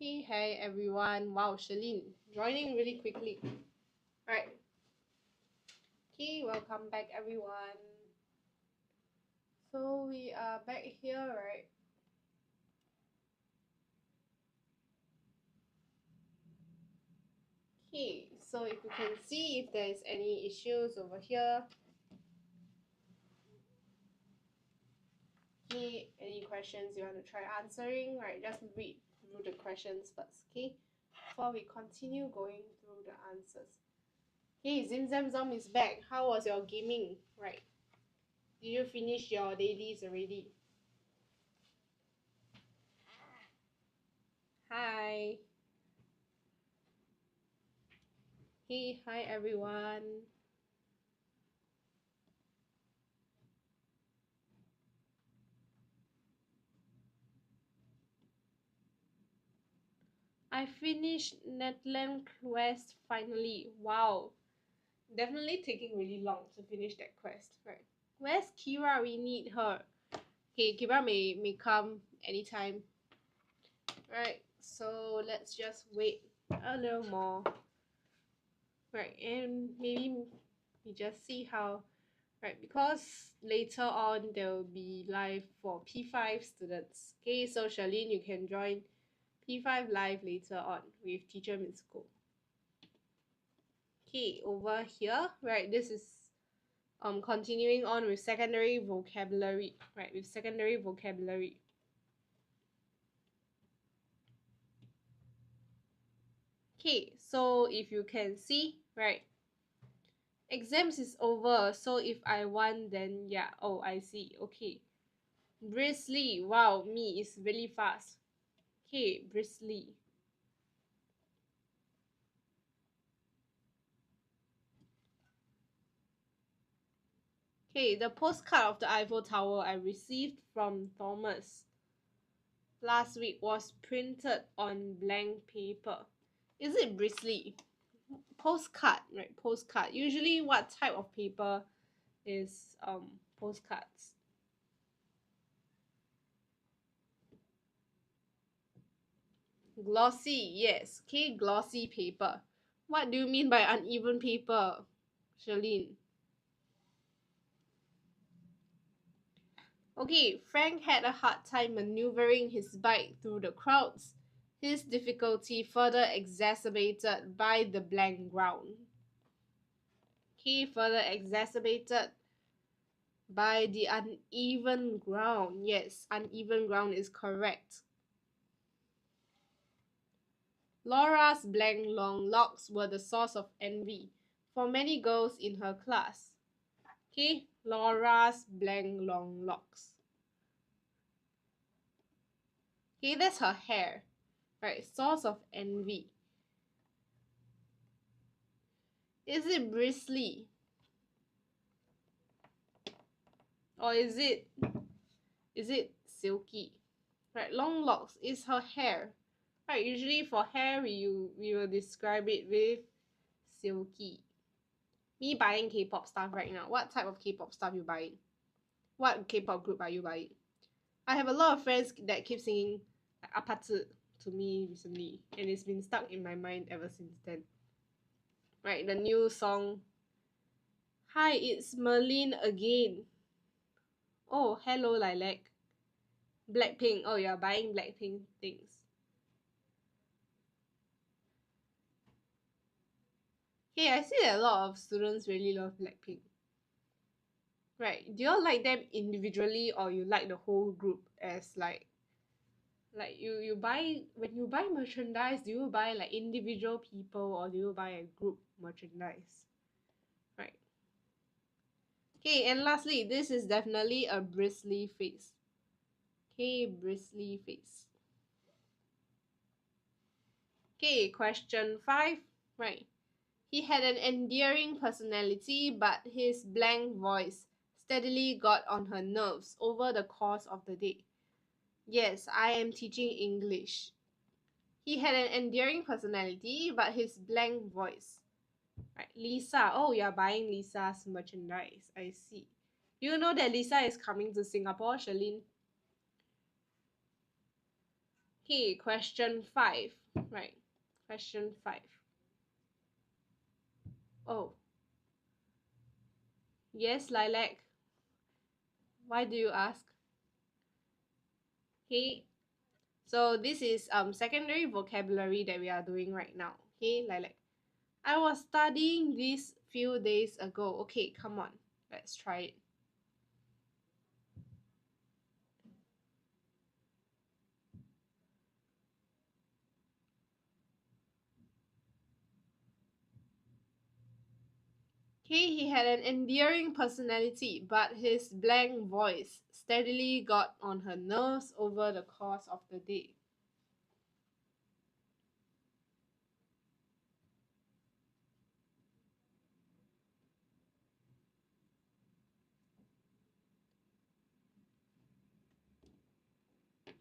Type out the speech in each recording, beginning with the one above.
Hey everyone. Wow, Shalene joining really quickly. Right. Okay, welcome back everyone. So we are back here, right? Okay, so if you can see if there is any issues over here. Okay, any questions you want to try answering, right? Just read through the questions first, okay? Before we continue going through the answers. Hey, Zom is back. How was your gaming? Right. Did you finish your dailies already? Hi. Hey, hi everyone. I finished Netland quest finally. Wow. Definitely taking really long to finish that quest. Right. Where's Kira? We need her. Okay, Kira may come anytime. Right. So let's just wait a little more. Right, and maybe we just see how, right, because later on there will be live for P5 students. Okay, so Charlene, you can join P5 live later on with Teacher Mitsuko. Okay, over here, right, this is continuing on with secondary vocabulary, right, with secondary vocabulary. Okay, so if you can see, right, exams is over, so if I want, then yeah, oh, I see, okay. Briskly, wow, me is really fast. Okay, briskly. Okay, the postcard of the Eiffel Tower I received from Thomas last week was printed on blank paper. Is it briskly? Postcard, right? Postcard. Usually what type of paper is postcards? Glossy, yes. Okay, glossy paper. What do you mean by uneven paper, Charlene? Okay, Frank had a hard time maneuvering his bike through the crowds, his difficulty further exacerbated by the blank ground. Okay, further exacerbated by the uneven ground. Yes, uneven ground is correct. Laura's blank long locks were the source of envy for many girls in her class. Okay, Laura's blank long locks. Okay, that's her hair. Right, source of envy. Is it bristly? Or is it silky? Right, long locks is her hair. Right, usually for hair we will describe it with silky. Me buying K-pop stuff right now. What type of K-pop stuff you buying? What K-pop group are you buying? I have a lot of friends that keep singing Apatsu to me recently, and it's been stuck in my mind ever since then. Right, the new song. Hi, it's Merlin again. Oh, hello, Lilac. Blackpink. Oh, you're buying Blackpink things. Hey, I see that a lot of students really love Blackpink. Right. Do you all like them individually or you like the whole group as like you buy when you buy merchandise, do you buy like individual people or do you buy a group merchandise? Right. Okay, and lastly, this is definitely a bristly face. Okay, bristly face. Okay, question 5. Right. He had an endearing personality, but his blank voice steadily got on her nerves over the course of the day. Yes, I am teaching English. He had an endearing personality, but his blank voice. Right, Lisa. Oh, you're buying Lisa's merchandise. I see. You know that Lisa is coming to Singapore, Charlene? Okay, question 5. Right. Question 5. Oh. Yes, Lilac. Why do you ask? Okay. So this is secondary vocabulary that we are doing right now. Okay, Lilac. I was studying this few days ago. Okay, come on. Let's try it. Okay, he had an endearing personality, but his blank voice steadily got on her nerves over the course of the day.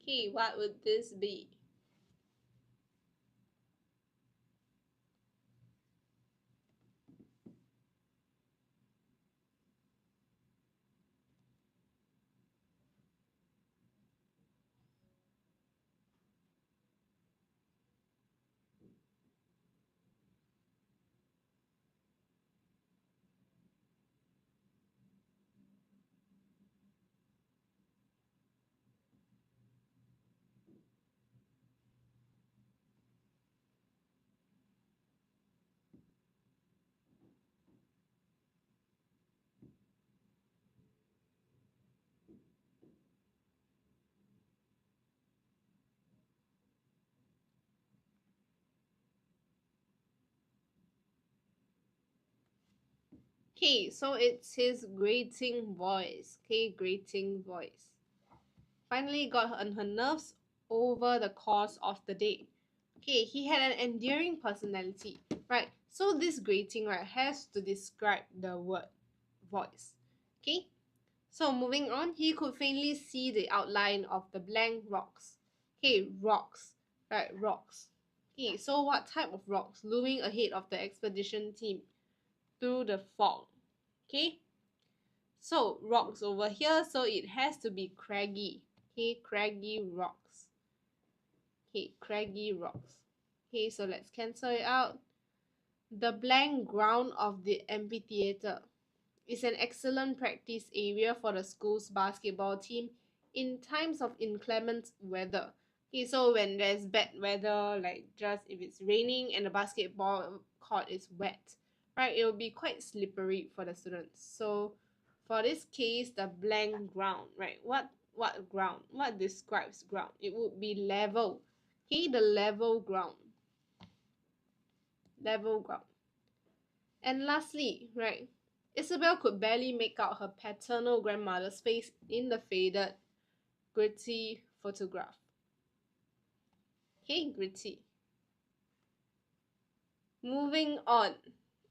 Okay, what would this be? Okay, so it's his grating voice. Okay, grating voice. Finally got on her nerves over the course of the day. Okay, he had an endearing personality. Right, so this grating, right, has to describe the word voice. Okay, so moving on, he could faintly see the outline of the blank rocks. Okay, rocks. Right, rocks. Okay, so what type of rocks looming ahead of the expedition team through the fog? Okay, so rocks over here, so it has to be craggy. Okay, craggy rocks. Okay, craggy rocks. Okay, so let's cancel it out. The blank ground of the amphitheater is an excellent practice area for the school's basketball team in times of inclement weather. Okay, so when there's bad weather, like just if it's raining and the basketball court is wet, right, it will be quite slippery for the students. So for this case, the blank ground, right, what ground? What describes ground? It would be level. Okay, the level ground. Level ground. And lastly, right, Isabel could barely make out her paternal grandmother's face in the faded, gritty photograph. Okay, gritty. Moving on.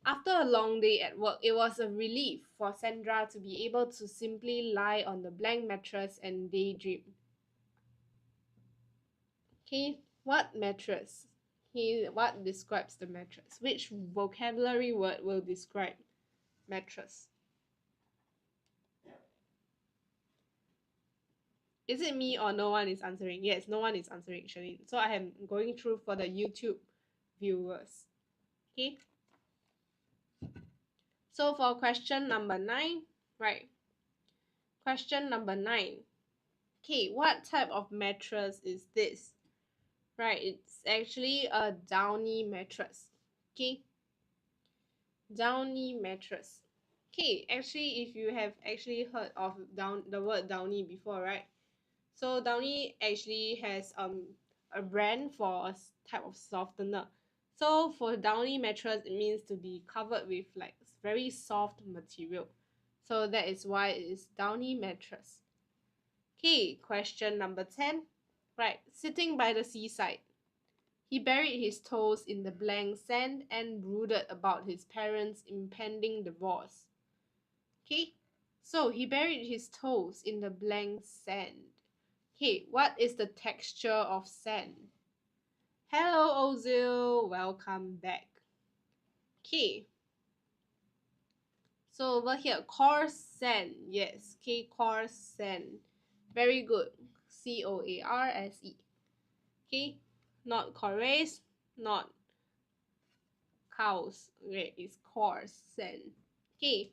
After a long day at work, it was a relief for Sandra to be able to simply lie on the blank mattress and daydream. Okay, what mattress? Okay, what describes the mattress? Which vocabulary word will describe mattress? Is it me or no one is answering? Yes, no one is answering, Shalene. So I am going through for the YouTube viewers. Okay. So for question number 9, right? Question number 9. Okay, what type of mattress is this? Right, it's actually a downy mattress. Okay. Downy mattress. Okay, actually if you have actually heard of the word downy before, right? So Downy actually has a brand for a type of softener. So for Downy mattress, it means to be covered with like very soft material. So that is why it is Downy mattress. Okay, question number 10. Right, sitting by the seaside. He buried his toes in the blank sand and brooded about his parents' impending divorce. Okay, so he buried his toes in the blank sand. Okay, what is the texture of sand? Hello, Ozil. Welcome back. Okay. So over here, coarse sand. Yes, okay, coarse sand. Very good. Coarse. Okay, not chorus, not cows. Okay, it's coarse sand. Okay,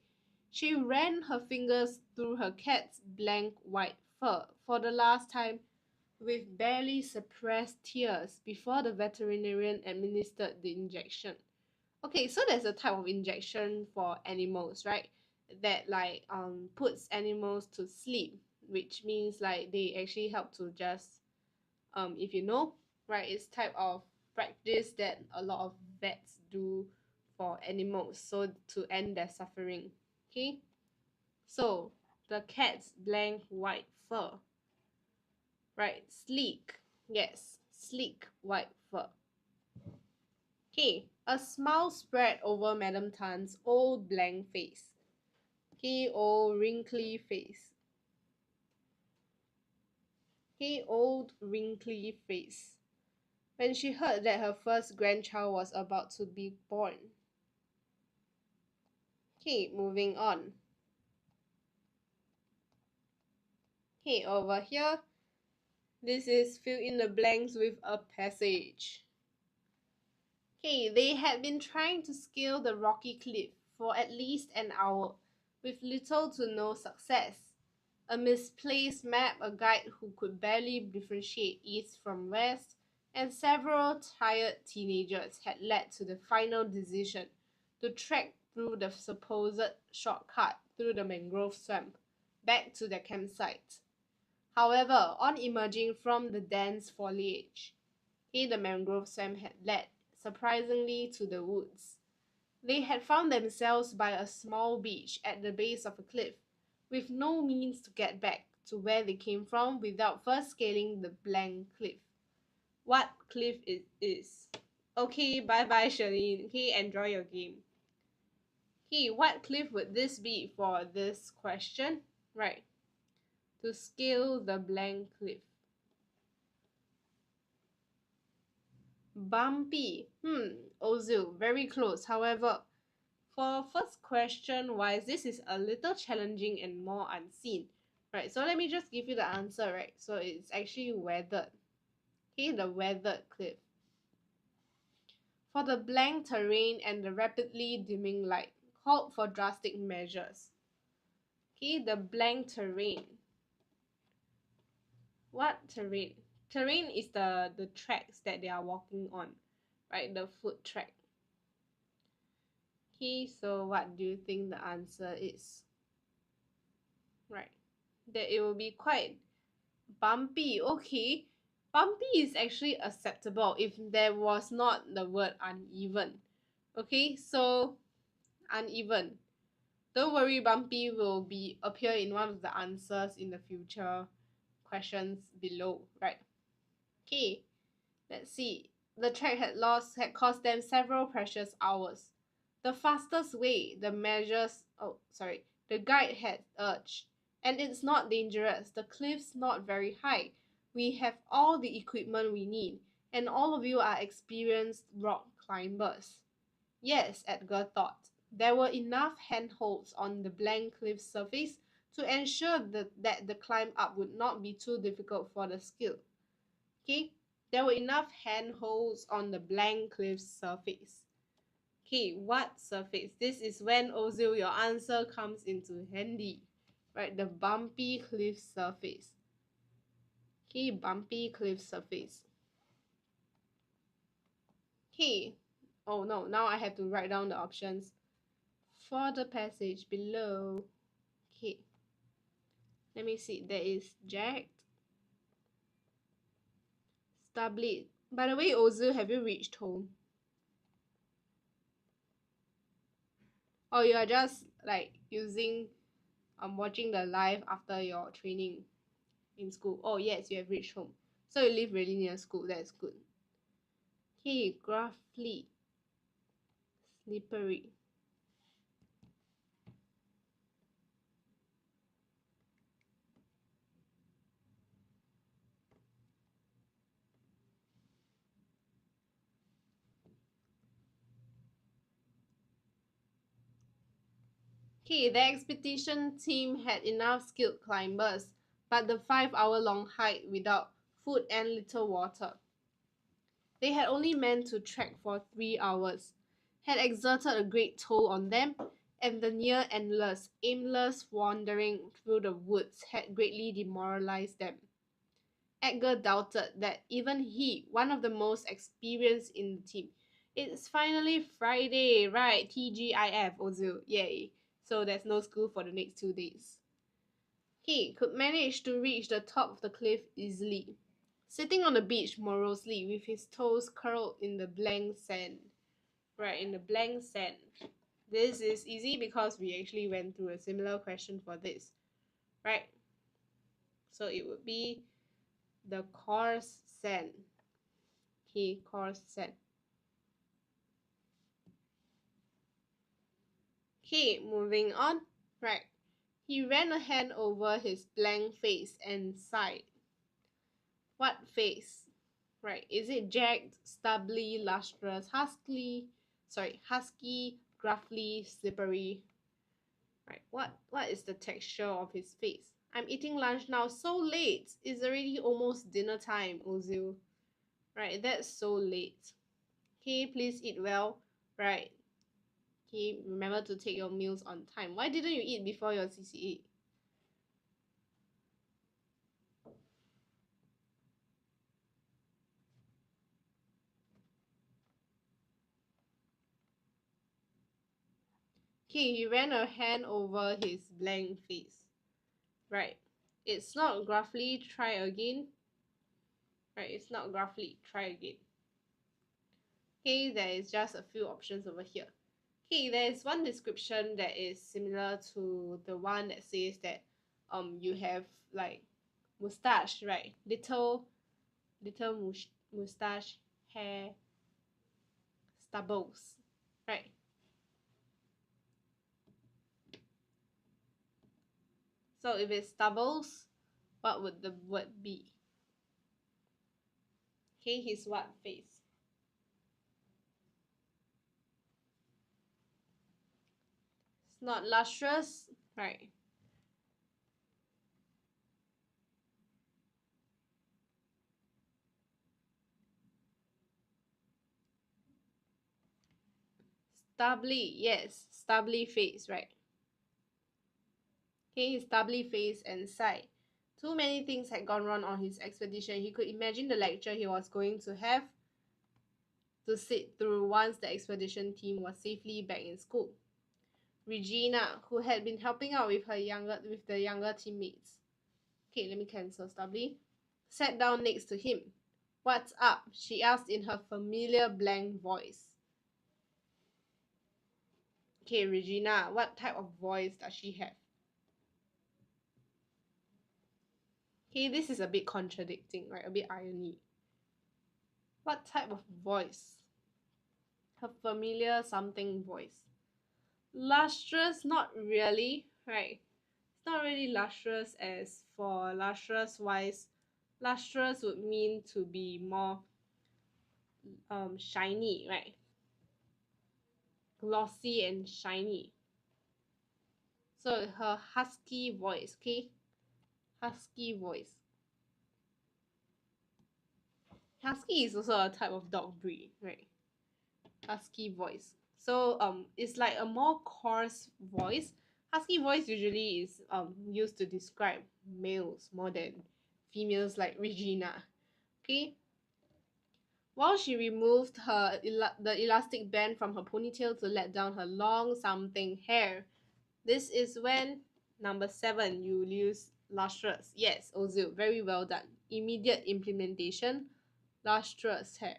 she ran her fingers through her cat's blank white fur for the last time with barely suppressed tears before the veterinarian administered the injection. Okay, so there's a type of injection for animals, right? That like puts animals to sleep, which means like they actually help to just if you know, right, it's type of practice that a lot of vets do for animals so to end their suffering. Okay? So the cat's blank white fur. Right, sleek. Yes, sleek white fur. Okay, a smile spread over Madame Tan's old blank face. Okay, old wrinkly face. Okay, old wrinkly face. When she heard that her first grandchild was about to be born. Okay, moving on. Okay, over here, this is fill in the blanks with a passage. Okay, they had been trying to scale the rocky cliff for at least an hour, with little to no success. A misplaced map, a guide who could barely differentiate east from west, and several tired teenagers had led to the final decision to trek through the supposed shortcut through the mangrove swamp back to their campsite. However, on emerging from the dense foliage, the mangrove swamp had led, surprisingly, to the woods. They had found themselves by a small beach at the base of a cliff, with no means to get back to where they came from without first scaling the blank cliff. What cliff it is? Okay, bye bye, Charlene. Okay, enjoy your game. Okay, what cliff would this be for this question? Right, to scale the blank cliff. Bumpy. Ozil, very close. However, for first question wise, this is a little challenging and more unseen. Right, so let me just give you the answer, right? So it's actually weathered. Okay, the weathered cliff. For the blank terrain and the rapidly dimming light, called for drastic measures. Okay, the blank terrain. What terrain? Terrain is the tracks that they are walking on, right? The foot track. Okay, so what do you think the answer is? Right, that it will be quite bumpy. Okay, bumpy is actually acceptable if there was not the word uneven. Okay, so uneven. Don't worry, bumpy will be appear in one of the answers in the future questions below, right? Okay, let's see. The trek had cost them several precious hours. The fastest way, the guide had urged. And it's not dangerous. The cliff's not very high. We have all the equipment we need, and all of you are experienced rock climbers. Yes, Edgar thought. There were enough handholds on the blank cliff surface to ensure that the climb up would not be too difficult for the skilled. Okay, there were enough handholds on the blank cliff surface. Okay, what surface? This is when Ozil your answer comes into handy. Right, the bumpy cliff surface. Okay, bumpy cliff surface. Okay, oh no, now I have to write down the options for the passage below. Okay, let me see. There is jagged, stubbly. By the way, Ozil, have you reached home? Or you are just like using watching the live after your training in school? Oh yes, you have reached home. So you live really near school. That's good. Okay, gruffly, slippery. Okay, the expedition team had enough skilled climbers, but the 5-hour long hike without food and little water. They had only meant to trek for 3 hours, had exerted a great toll on them, and the near endless, aimless wandering through the woods had greatly demoralized them. Edgar doubted that even he, one of the most experienced in the team, it's finally Friday, right? TGIF, Ozil, yay. So there's no school for the next 2 days. He could manage to reach the top of the cliff easily, sitting on the beach morosely with his toes curled in the blank sand. Right, in the blank sand. This is easy because we actually went through a similar question for this, right? So it would be the coarse sand. Okay, coarse sand. Okay, moving on. Right. He ran a hand over his blank face and sighed. What face? Right. Is it jagged, stubbly, lustrous, husky, gruffly, slippery? Right. What is the texture of his face? I'm eating lunch now, so late. It's already almost dinner time, Ozil. Right, that's so late. Okay, please eat well. Right. Okay, remember to take your meals on time. Why didn't you eat before your CCA? Okay, he ran a hand over his blank face. Right. It's not gruffly, try again. Right, it's not gruffly, try again. Okay, there is just a few options over here. Okay, there is one description that is similar to the one that says that you have like mustache, right? Little mustache, hair, stubbles, right? So if it's stubbles, what would the word be? Okay, his what face? It's not lustrous, right? Stubbly, yes, stubbly face, right? Okay, his stubbly face and sigh. Too many things had gone wrong on his expedition. He could imagine the lecture he was going to have to sit through once the expedition team was safely back in school. Regina, who had been helping out with the younger teammates. Okay, let me cancel Stubbly. Sat down next to him. What's up? She asked in her familiar blank voice. Okay, Regina, what type of voice does she have? Okay, this is a bit contradicting, right? A bit irony. What type of voice? Her familiar something voice. Lustrous, not really, right? It's not really lustrous as for lustrous wise. Lustrous would mean to be more shiny, right? Glossy and shiny. So her husky voice, okay? Husky voice. Husky is also a type of dog breed, right? Husky voice. So it's like a more coarse voice. Husky voice usually is used to describe males more than females like Regina. Okay. While she removed the elastic band from her ponytail to let down her long something hair. This is when number 7 you use lustrous. Yes, Ozil, very well done. Immediate implementation, lustrous hair.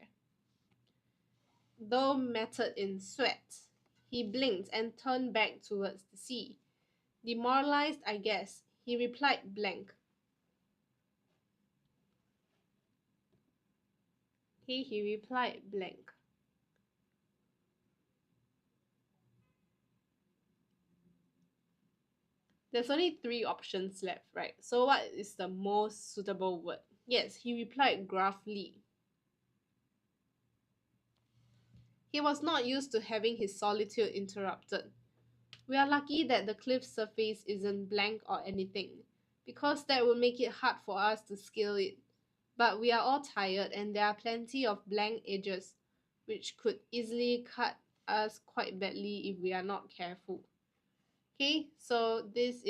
Though matted in sweat, he blinked and turned back towards the sea. Demoralized, I guess, he replied blank. He replied blank. There's only 3 options left, right? So what is the most suitable word? Yes, he replied gruffly. He was not used to having his solitude interrupted. We are lucky that the cliff surface isn't blank or anything, because that would make it hard for us to scale it. But we are all tired and there are plenty of blank edges which could easily cut us quite badly if we are not careful. Okay, so this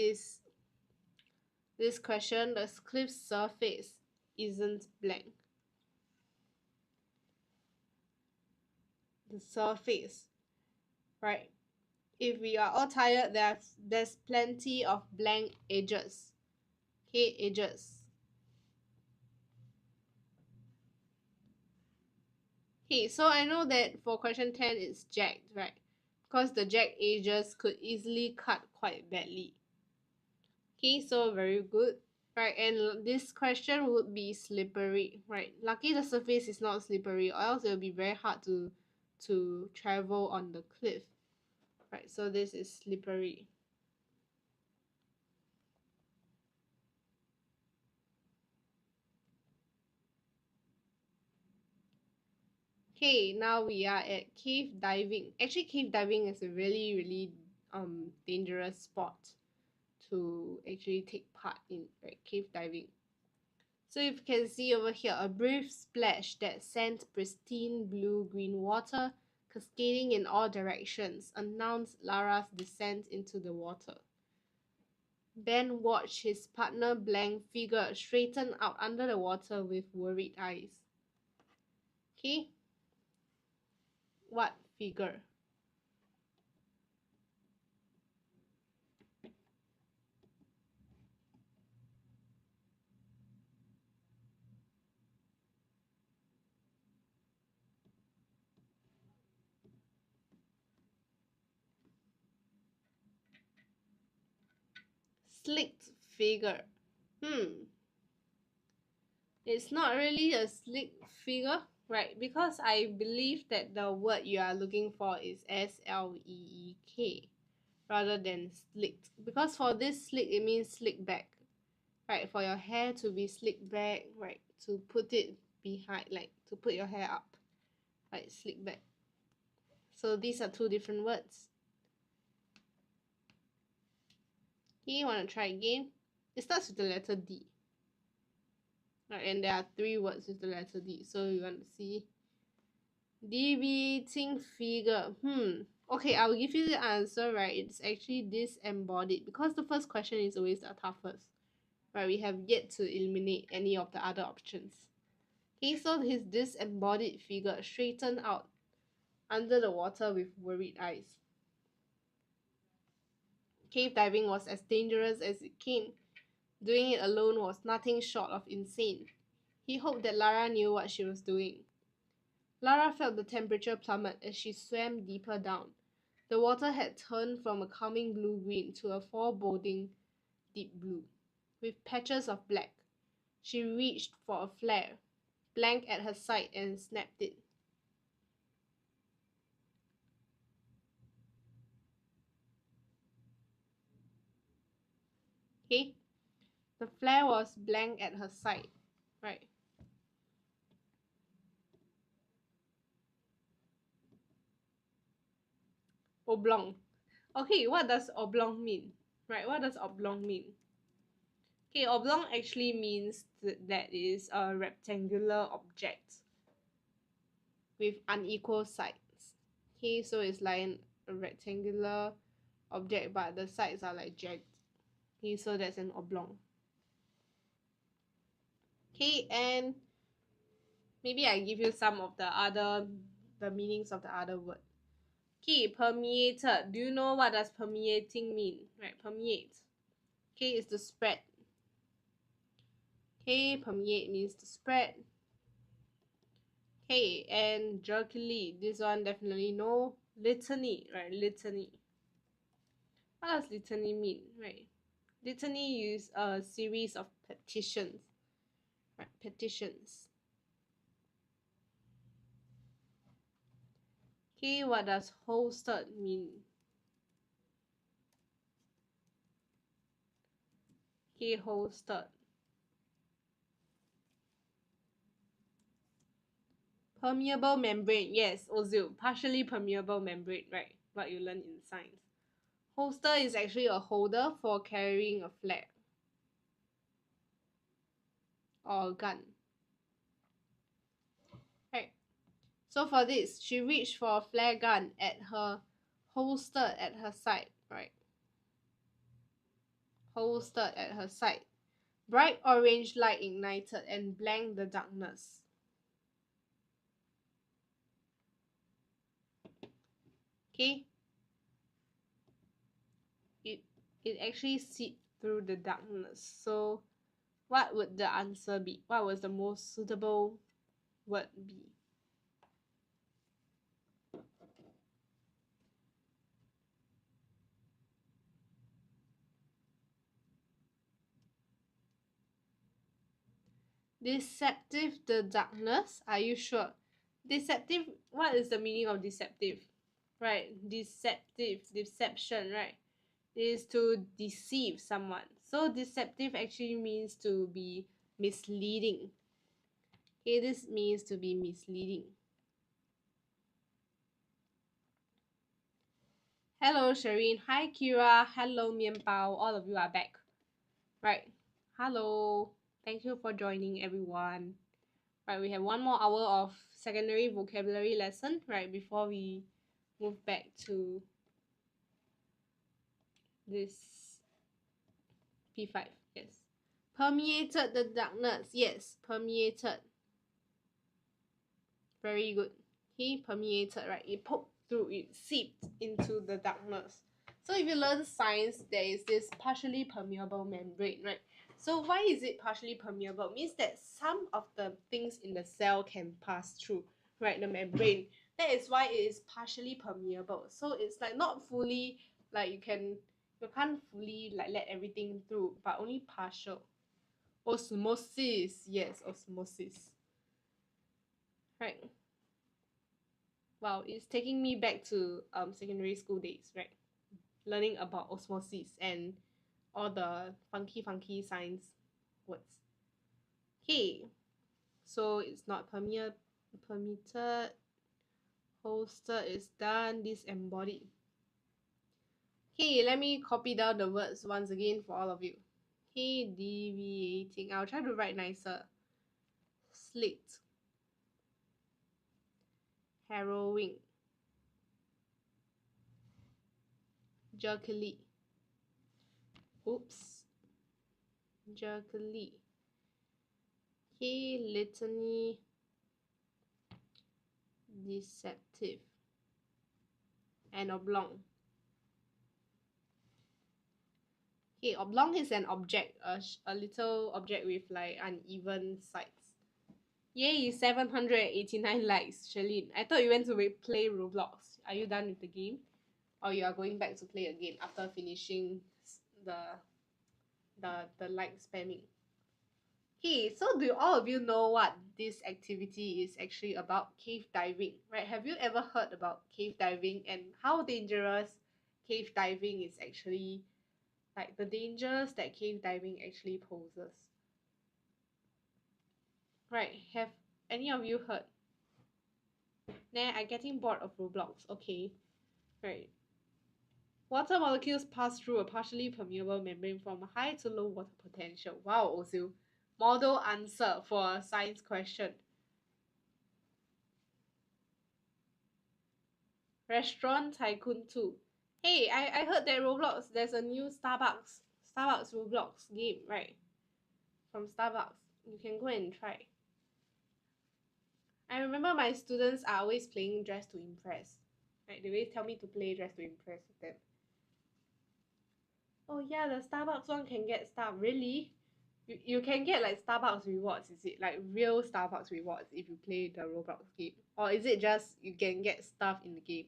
question, the cliff's surface isn't blank. The surface, right? If we are all tired, there's plenty of blank edges. Okay, edges. Okay, so I know that for question 10 it's jagged, right? Because the jagged edges could easily cut quite badly. Okay, so very good. Right, and this question would be slippery, right? Lucky the surface is not slippery, or else it will be very hard to travel on the cliff. Right, so this is slippery. Okay, now we are at cave diving. Actually, cave diving is a really dangerous sport to actually take part in, right? Cave diving. So if you can see over here, a brief splash that sent pristine blue-green water cascading in all directions announced Lara's descent into the water. Ben watched his partner blank figure straighten out under the water with worried eyes. Okay? What figure? Slicked figure. It's not really a slick figure, right? Because I believe that the word you are looking for is S-L-E-E-K rather than slicked. Because for this slick, it means slick back, right? For your hair to be slicked back, right? To put it behind, like to put your hair up, right? Slick back. So these are two different words. Okay, you want to try again? It starts with the letter D. Right, and there are three words with the letter D. So you want to see deviating figure. Okay, I'll give you the answer, right? It's actually disembodied because the first question is always the toughest. Right, we have yet to eliminate any of the other options. Okay, so his disembodied figure straightened out under the water with worried eyes. Cave diving was as dangerous as it came. Doing it alone was nothing short of insane. He hoped that Lara knew what she was doing. Lara felt the temperature plummet as she swam deeper down. The water had turned from a calming blue-green to a foreboding deep blue, with patches of black. She reached for a flare, blank at her side, and snapped it. Okay? The flare was blank at her side, right? Oblong. Okay, what does oblong mean? Right, what does oblong mean? Okay, oblong actually means that is a rectangular object with unequal sides. Okay, so it's like a rectangular object but the sides are like jagged. Okay, so that's an oblong. Okay, and maybe I give you some of the meanings of the other word. Okay, permeated. Do you know what does permeating mean? Right, permeate. Okay, it's to spread. Okay, permeate means to spread. Okay, and jerkily. This one definitely no. Litany, right? Litany. What does litany mean? Right. Litany use a series of petitions. Right, petitions. Okay, what does hosted mean? Okay, hosted. Permeable membrane, yes, Ozil. Partially permeable membrane, right? What you learn in science. Holster is actually a holder for carrying a flag or a gun. So for this, she reached for a flare gun at her holstered at her side, right? Holstered at her side. Bright orange light ignited and blanked the darkness. Okay? It actually seeped through the darkness. So what would the answer be? What was the most suitable word be? Deceptive the darkness? Are you sure? Deceptive, what is the meaning of deceptive? Right, deceptive, deception, right? It is to deceive someone. So deceptive actually means to be misleading. Okay, this means to be misleading. Hello, Shireen. Hi, Kira. Hello, Mianbao. All of you are back. Right. Hello. Thank you for joining, everyone. Right, we have one more hour of secondary vocabulary lesson, right, before we move back to this P5. Yes. Permeated the darkness. Yes, permeated. Very good. He permeated, right? It poked through, it seeped into the darkness. So if you learn science, there is this partially permeable membrane, right? So why is it partially permeable? It means that some of the things in the cell can pass through, right? The membrane. That is why it is partially permeable. So it's like not fully, like you can't fully like let everything through, but only partial. Osmosis, yes, osmosis. Right. Wow, it's taking me back to secondary school days, right? Learning about osmosis and all the funky science words. Okay, so it's not permeated. Holster is done. Disembodied. Okay, let me copy down the words once again for all of you. Okay, deviating. I'll try to write nicer. Slit. Harrowing. Jerkily. Oops. Jerkily. Okay, litany. Deceptive. And oblong. Okay, oblong is an object, a little object with like uneven sides. Yay, 789 likes, Shalene. I thought you went to play Roblox. Are you done with the game? Or you are going back to play again after finishing the like spamming? Okay, so do all of you know what this activity is actually about? Cave diving, right? Have you ever heard about cave diving and how dangerous cave diving is actually, like the dangers that cave diving actually poses? Right, have any of you heard? Nah, I'm getting bored of Roblox. Okay, right. Water molecules pass through a partially permeable membrane from high to low water potential. Wow, Ozil. Model answer for a science question. Restaurant Tycoon 2. Hey, I heard that Roblox, there's a new Starbucks Roblox game, right? From Starbucks. You can go and try. I remember my students are always playing Dress to Impress. Right, they always tell me to play Dress to Impress with them. Oh yeah, the Starbucks one can get stuff. Really? You can get like Starbucks rewards, is it? Like real Starbucks rewards if you play the Roblox game? Or is it just you can get stuff in the game?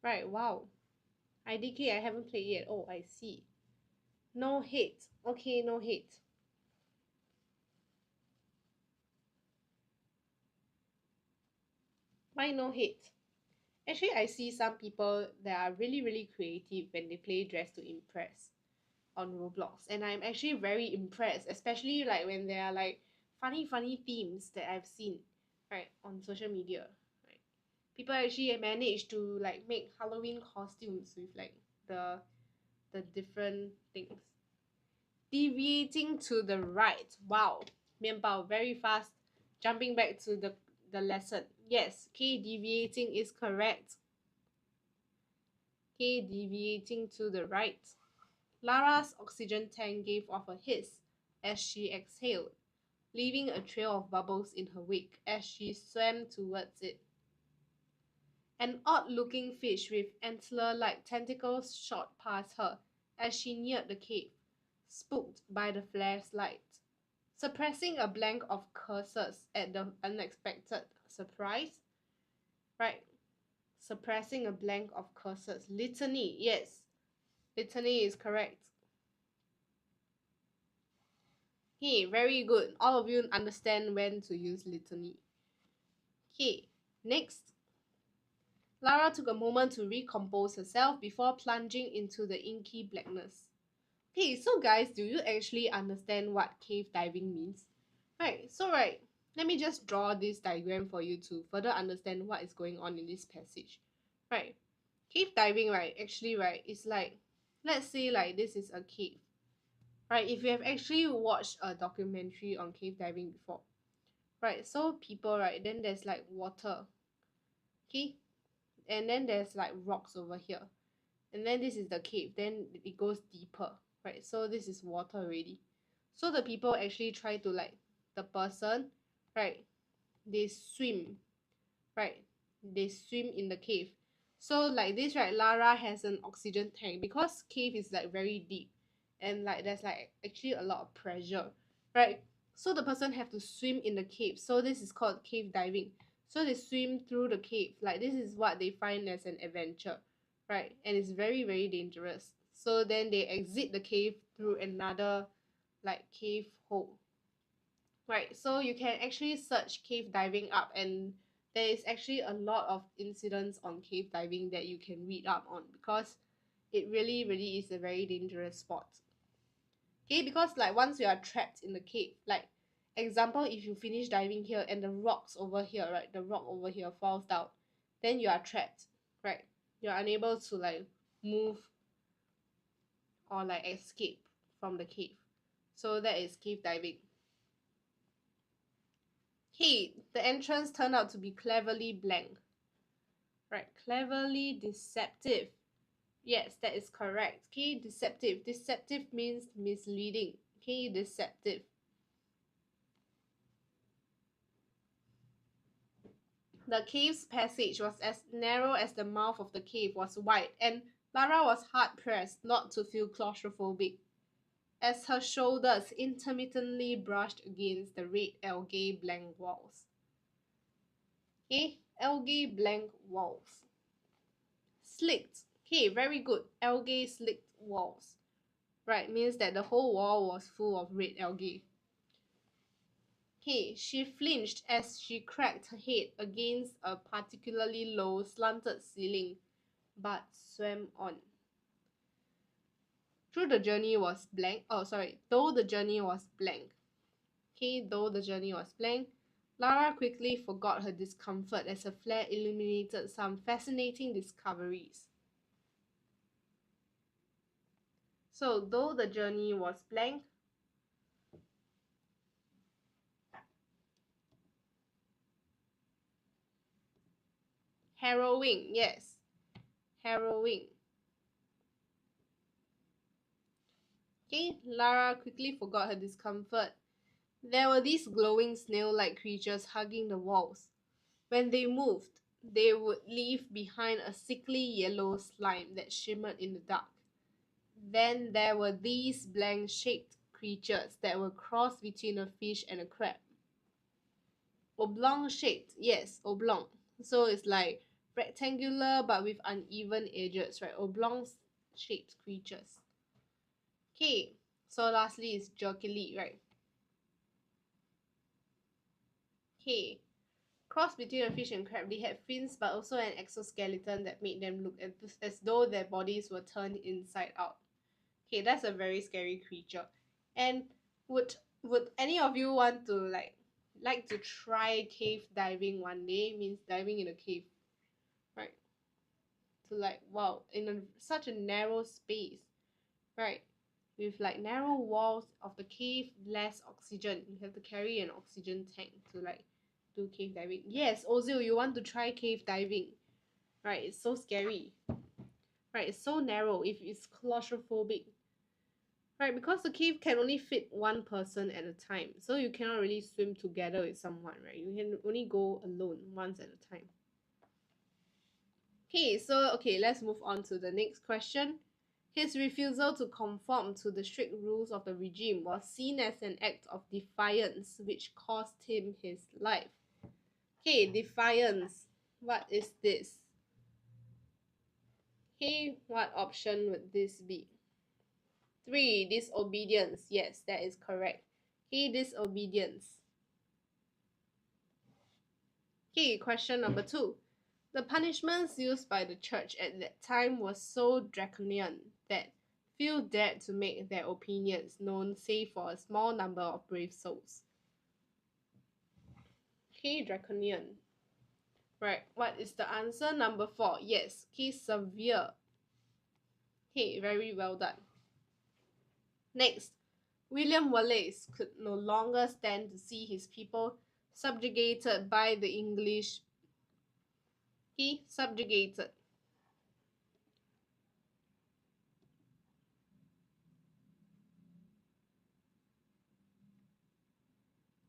Right, wow. IDK I haven't played yet. Oh, I see. No hate. Okay, no hate. Why no hate? Actually, I see some people that are really creative when they play Dress to Impress on Roblox, and I'm actually very impressed, especially like when there are like funny themes that I've seen, right, on social media. Right, people actually manage to like make Halloween costumes with like the different things. Deviating to the right. Wow. Mianbao, very fast. Jumping back to the lesson. Yes, okay, deviating is correct. Okay, deviating to the right. Lara's oxygen tank gave off a hiss as she exhaled, leaving a trail of bubbles in her wake as she swam towards it. An odd-looking fish with antler-like tentacles shot past her as she neared the cave, spooked by the flare's light. Suppressing a blank of curses at the unexpected surprise. Right. Suppressing a blank of curses. Litany, yes. Litany is correct. Okay, very good. All of you understand when to use litany. Okay, next. Lara took a moment to recompose herself before plunging into the inky blackness. Okay, so guys, do you actually understand what cave diving means? Right, so let me just draw this diagram for you to further understand what is going on in this passage. Right, cave diving, actually, is like, let's say like this is a cave. Right, if you have actually watched a documentary on cave diving before, right, so people, then there's like water, okay, and then there's like rocks over here, and then this is the cave, then it goes deeper, right, so this is water already. So the people actually try to, like, the person, right, they swim, right, they swim in the cave. So like this, right, Lara has an oxygen tank because cave is like very deep and like there's like actually a lot of pressure, right? So the person have to swim in the cave, so this is called cave diving. So they swim through the cave, like this is what they find as an adventure, right? And it's very, very dangerous. So then they exit the cave through another like cave hole, right? So you can actually search cave diving up, and there is actually a lot of incidents on cave diving that you can read up on because it really, really is a very dangerous sport. Okay, because like once you are trapped in the cave, like example, if you finish diving here and the rocks over here, right, the rock over here falls down, then you are trapped, right? You're unable to like move or like escape from the cave. So that is cave diving. Hey, the entrance turned out to be cleverly blank. Right, cleverly deceptive. Yes, that is correct. Okay, deceptive. Deceptive means misleading. Okay, deceptive. The cave's passage was as narrow as the mouth of the cave was wide, and Lara was hard-pressed not to feel claustrophobic as her shoulders intermittently brushed against the red algae blank walls. Okay, algae blank walls. Slicked. Okay, very good. Algae slicked walls. Right, means that the whole wall was full of red algae. Okay, she flinched as she cracked her head against a particularly low, slanted ceiling, but swam on. Though the journey was blank. Though the journey was blank. Okay, though the journey was blank, Lara quickly forgot her discomfort as her flare illuminated some fascinating discoveries. So, though the journey was blank, harrowing, yes, harrowing. Okay, Lara quickly forgot her discomfort. There were these glowing snail-like creatures hugging the walls. When they moved, they would leave behind a sickly yellow slime that shimmered in the dark. Then there were these blank-shaped creatures that were crossed between a fish and a crab. Oblong-shaped, yes, oblong. So it's like rectangular but with uneven edges, right? Oblong-shaped creatures. Okay, so lastly is jerkily, right? Okay, cross between a fish and crab, they had fins but also an exoskeleton that made them look as though their bodies were turned inside out. Okay, that's a very scary creature. And would any of you want to like to try cave diving one day? Means diving in a cave, right? To like, wow, in such a narrow space, right? with like narrow walls of the cave, less oxygen. You have to carry an oxygen tank to like do cave diving. Yes, Ozil, you want to try cave diving. Right, it's so scary. Right, it's so narrow if it's claustrophobic. Right, because the cave can only fit one person at a time. So you cannot really swim together with someone, right? You can only go alone once at a time. Okay, let's move on to the next question. His refusal to conform to the strict rules of the regime was seen as an act of defiance which cost him his life. Okay, defiance. What is this? Okay, what option would this be? 3. Disobedience. Yes, that is correct. Okay, disobedience. Okay, question number 2. The punishments used by the church at that time was so draconian that few dared to make their opinions known save for a small number of brave souls. Okay, draconian. Right, what is the answer? Number 4. Yes, okay, severe. Okay, very well done. Next, William Wallace could no longer stand to see his people subjugated by the English. He subjugated.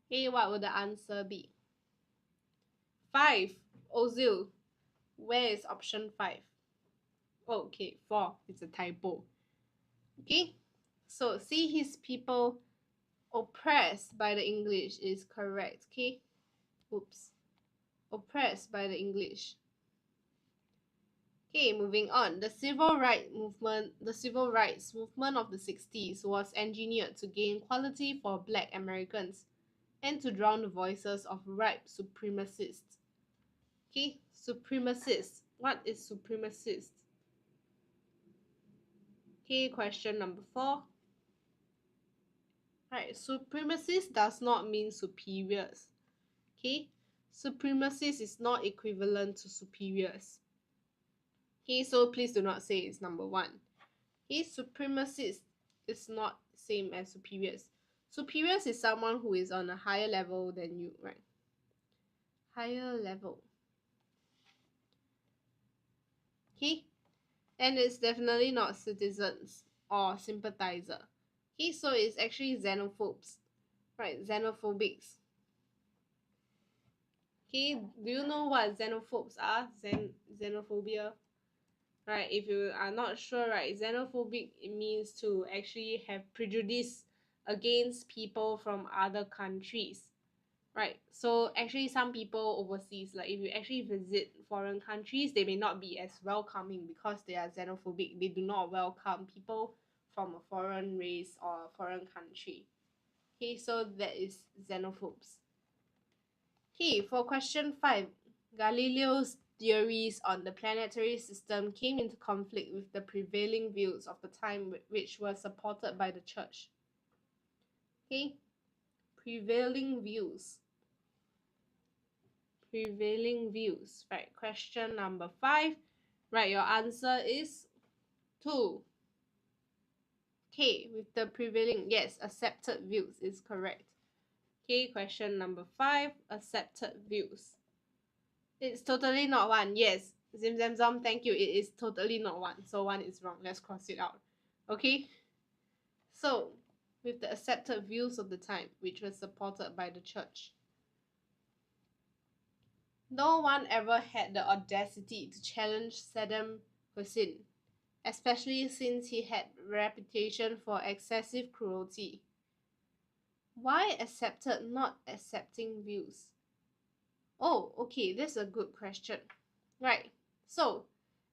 Okay, what would the answer be? 5. Ozil. Where is option 5? Oh, okay, 4. It's a typo. Okay, so see his people oppressed by the English is correct. Okay, oops, oppressed by the English. Okay, moving on. The civil rights movement of the 60s was engineered to gain equality for black Americans and to drown the voices of white supremacists. Okay, supremacists. What is supremacist? Okay, question number 4. Right, supremacist does not mean superiors. Okay, supremacist is not equivalent to superiors. Okay, so please do not say it's number 1. Okay, supremacist is not same as superiors. Superiors is someone who is on a higher level than you, right? Higher level. Okay, and it's definitely not citizens or sympathizer. Okay, so it's actually xenophobes, right? Xenophobics. Okay, do you know what xenophobes are? Xenophobia. Right, if you are not sure, right, xenophobic, it means to actually have prejudice against people from other countries. Right, so actually some people overseas, like if you actually visit foreign countries, they may not be as welcoming because they are xenophobic. They do not welcome people from a foreign race or a foreign country. Okay, so that is xenophobes. Okay, for question 5, Galileo's theories on the planetary system came into conflict with the prevailing views of the time which were supported by the church. Okay, prevailing views. Prevailing views. Right, question number 5. Right, your answer is 2. Okay, with the prevailing, yes, accepted views is correct. Okay, question number 5, accepted views. It's totally not 1. Yes, Zim Zam Zam, thank you. It is totally not 1. So 1 is wrong. Let's cross it out. Okay? So, with the accepted views of the time, which was supported by the church. No one ever had the audacity to challenge Saddam Hussein, especially since he had a reputation for excessive cruelty. Why accepted, not accepting views? Oh, okay, that's a good question. Right, so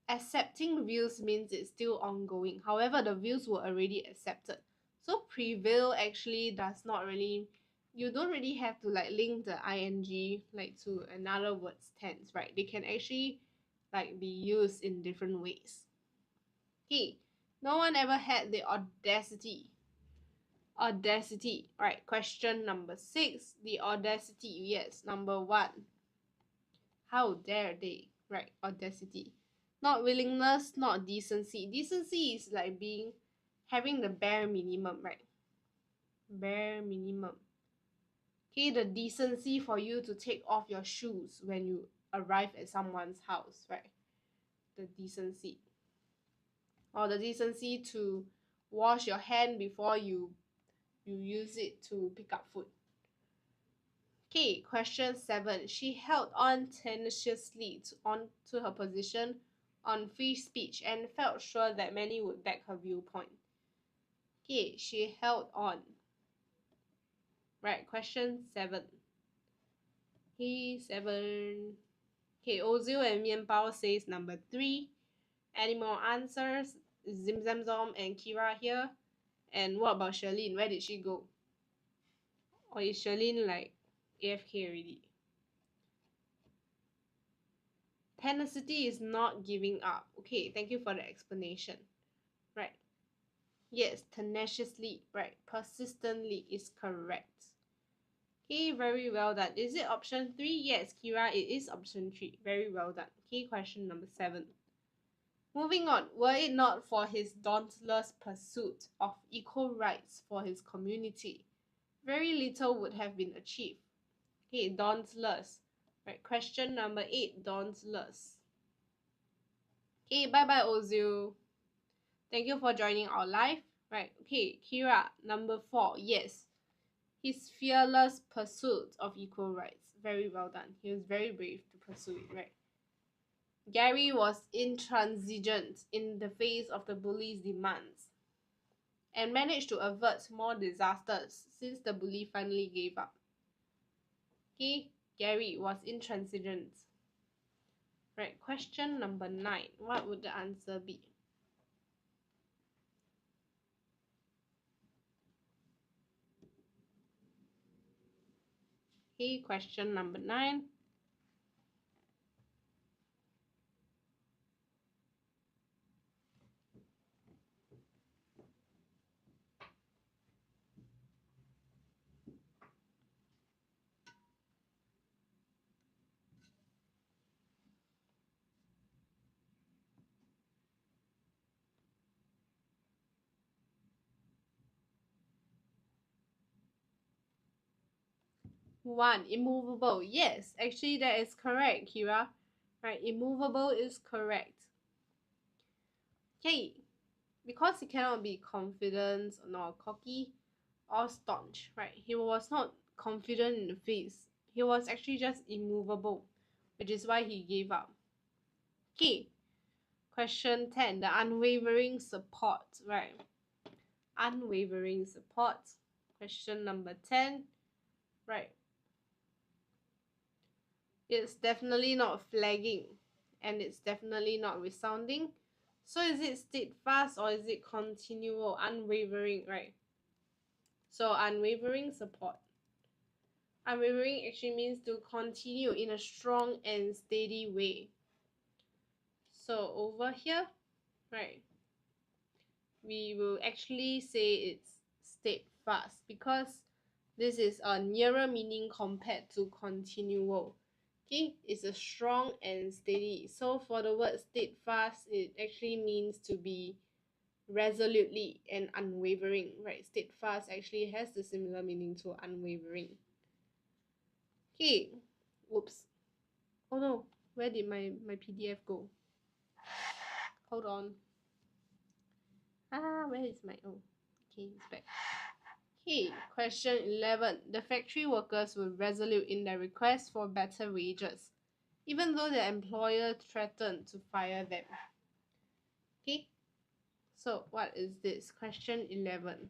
accepting views means it's still ongoing. However, the views were already accepted. So prevail actually does not really, you don't really have to like link the ing like to another word's tense, right? They can actually like be used in different ways. Okay, no one ever had the audacity. Audacity. Right, question number 6. The audacity, yes, number 1. How dare they? Right, audacity. Not willingness, not decency. Decency is like being having the bare minimum, right? Bare minimum. Okay, the decency for you to take off your shoes when you arrive at someone's house, right? The decency. Or the decency to wash your hand before you use it to pick up food. Okay, question 7. She held on tenaciously to her position on free speech and felt sure that many would back her viewpoint. Okay, she held on. Right, question 7. Okay, 7. Okay, Ozil and Mianbao says number 3. Any more answers? Zim Zam Zom and Kira here. And what about Charlene? Where did she go? Or is Charlene like AFK already? Tenacity is not giving up. Okay, thank you for the explanation. Right. Yes, tenaciously, right. Persistently is correct. Okay, very well done. Is it option 3? Yes, Kira, it is option 3. Very well done. Okay, question number 7. Moving on, were it not for his dauntless pursuit of equal rights for his community, very little would have been achieved. Okay, dauntless. Right, question number 8, dauntless. Okay, bye-bye, Ozil. Thank you for joining our live. Right, okay, Kira, number 4, yes. His fearless pursuit of equal rights. Very well done. He was very brave to pursue it, right? Gary was intransigent in the face of the bully's demands and managed to avert more disasters since the bully finally gave up. Okay, Gary was intransigent. Right, question number 9. What would the answer be? Okay, question number 9. One, immovable. Yes, actually that is correct, Kira. Right, immovable is correct. Okay, because he cannot be confident nor cocky or staunch, right? He was not confident in the face. He was actually just immovable, which is why he gave up. Okay, question 10, the unwavering support, right? Unwavering support. Question number 10, right? It's definitely not flagging and it's definitely not resounding. So is it steadfast or is it continual, unwavering, right? So unwavering support. Unwavering actually means to continue in a strong and steady way. So over here, right, we will actually say it's steadfast because this is a nearer meaning compared to continual. Okay, it's a strong and steady. So for the word steadfast, it actually means to be resolutely and unwavering, right? Steadfast actually has the similar meaning to unwavering. Okay, whoops. Oh no, where did my PDF go? Hold on. Where is my, oh, okay, it's back. Okay, question 11. The factory workers were resolute in their request for better wages, even though their employer threatened to fire them. Okay, so what is this? Question 11.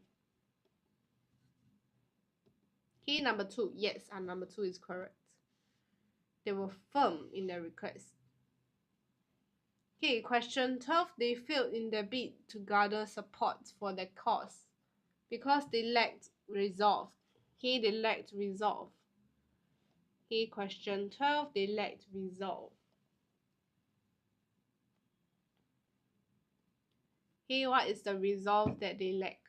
Okay, number 2. Yes, number 2 is correct. They were firm in their request. Okay, question 12. They failed in their bid to gather support for their cause because they lacked resolve. Okay, they lacked resolve. Okay, question 12. They lacked resolve. Okay, what is the resolve that they lack?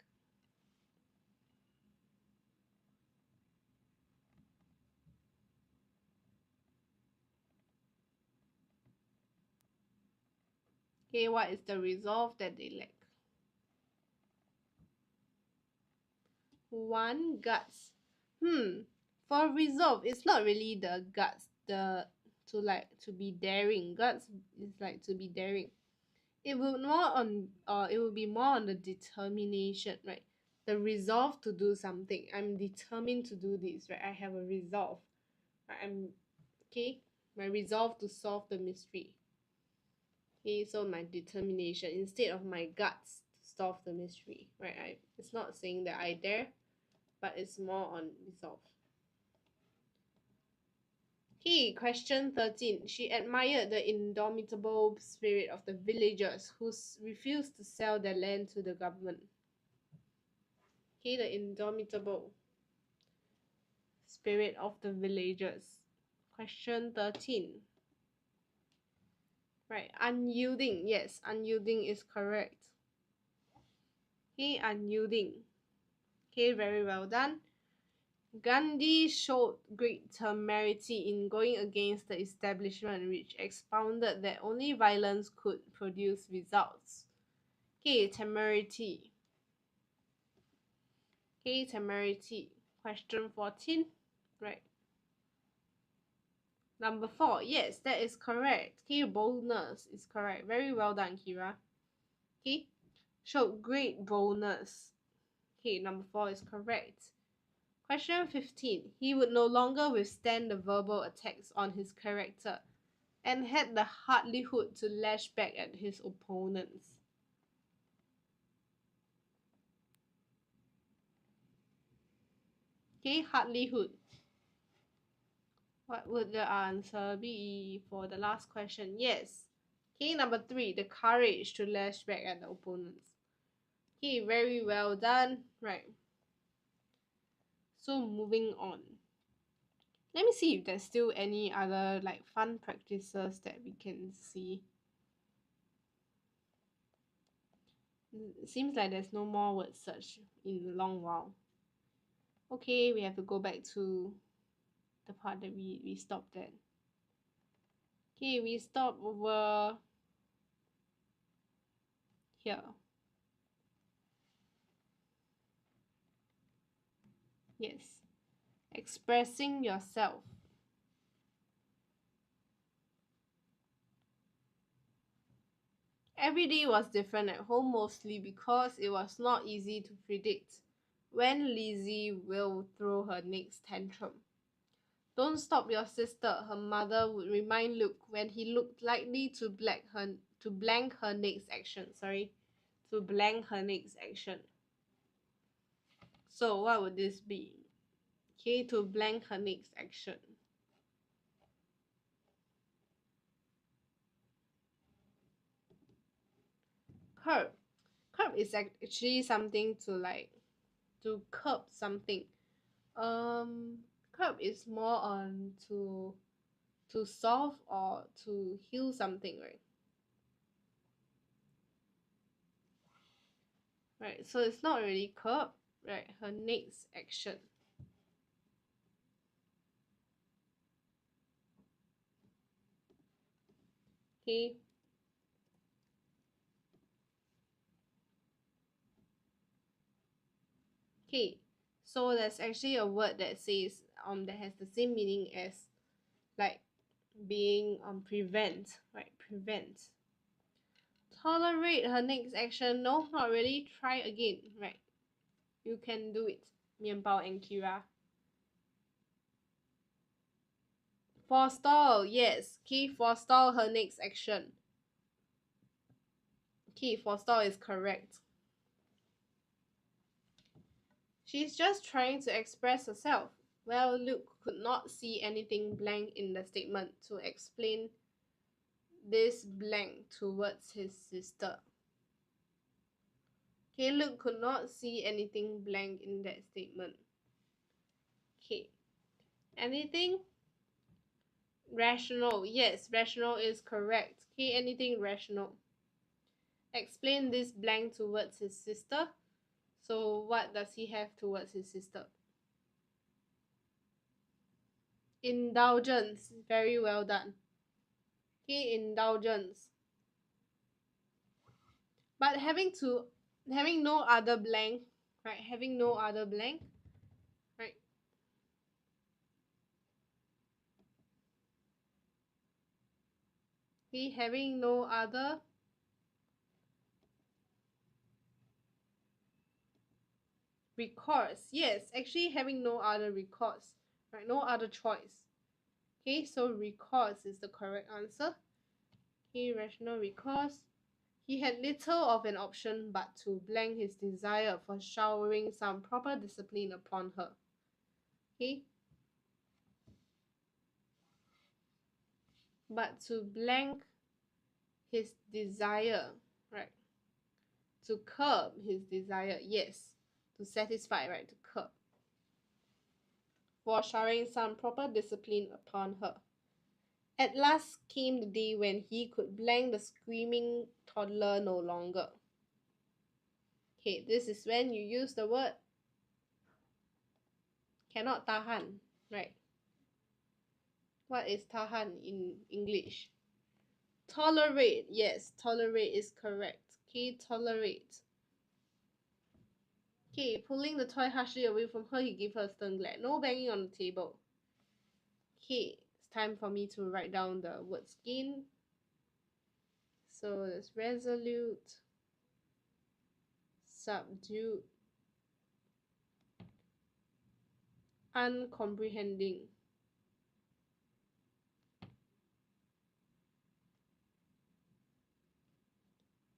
Okay, what is the resolve that they lack? 1 guts. For resolve, it's not really the guts, to be daring. Guts is like to be daring. It will be more on the determination, right? The resolve to do something. I'm determined to do this, right? I have a resolve. Right? My resolve to solve the mystery. Okay, so my determination instead of my guts to solve the mystery, right? It's not saying that I dare, but it's more on resolve. Okay, question 13. She admired the indomitable spirit of the villagers who refused to sell their land to the government. Okay, the indomitable spirit of the villagers. Question 13. Right, unyielding. Yes, unyielding is correct. Okay, unyielding. Okay, very well done. Gandhi showed great temerity in going against the establishment, which expounded that only violence could produce results. Okay, temerity. Okay, temerity. Question 14. Right. Number 4. Yes, that is correct. Okay, boldness is correct. Very well done, Kira. Okay, showed great boldness. Okay, number 4 is correct. Question 15. He would no longer withstand the verbal attacks on his character and had the hardihood to lash back at his opponents. Okay, hardihood. What would the answer be for the last question? Yes. Okay, number 3. The courage to lash back at the opponents. Okay, very well done. Right. So moving on. Let me see if there's still any other like fun practices that we can see. It seems like there's no more word search in a long while. Okay, we have to go back to the part that we stopped at. Okay, we stop over here. Yes. Expressing yourself. Every day was different at home, mostly because it was not easy to predict when Lizzie will throw her next tantrum. Don't stop your sister, her mother would remind Luke when he looked likely to blank her next action. To blank her next action. So what would this be? Okay, to blank her next action. Curb. Curb is actually something to curb something. Curb is more on to solve or to heal something, right? Right, so it's not really curb, right? Her next action. Okay. Okay, so there's actually a word that says that has the same meaning as like being prevent, right? Prevent. Tolerate her next action. No, not really. Try again, right? You can do it. Mianbao and Kira. Forestall, yes. Okay, forestall her next action. Okay, forestall is correct. She's just trying to express herself. Well, Luke could not see anything blank in the statement to explain this blank towards his sister. Okay, Luke could not see anything blank in that statement. Okay, anything? Rational, yes, rational is correct. Okay, anything rational. Explain this blank towards his sister. So what does he have towards his sister? Indulgence, very well done. Okay, indulgence. But having no other blank right? Having no other blank, right? Okay, having no other records. Yes, actually having no other records, right? No other choice. Okay, so records is the correct answer. Okay, rational recourse. He had little of an option but to blank his desire for showering some proper discipline upon her. Okay, but to blank his desire, right? To curb his desire, yes. To satisfy, right? To curb. For showering some proper discipline upon her. At last came the day when he could blank the screaming toddler no longer. Okay, this is when you use the word cannot tahan, right? What is tahan in English? Tolerate, yes, tolerate is correct. Okay, tolerate. Okay, pulling the toy harshly away from her, he gave her a stern glare. No banging on the table. Okay, it's time for me to write down the words again. So there's resolute, subdued, uncomprehending,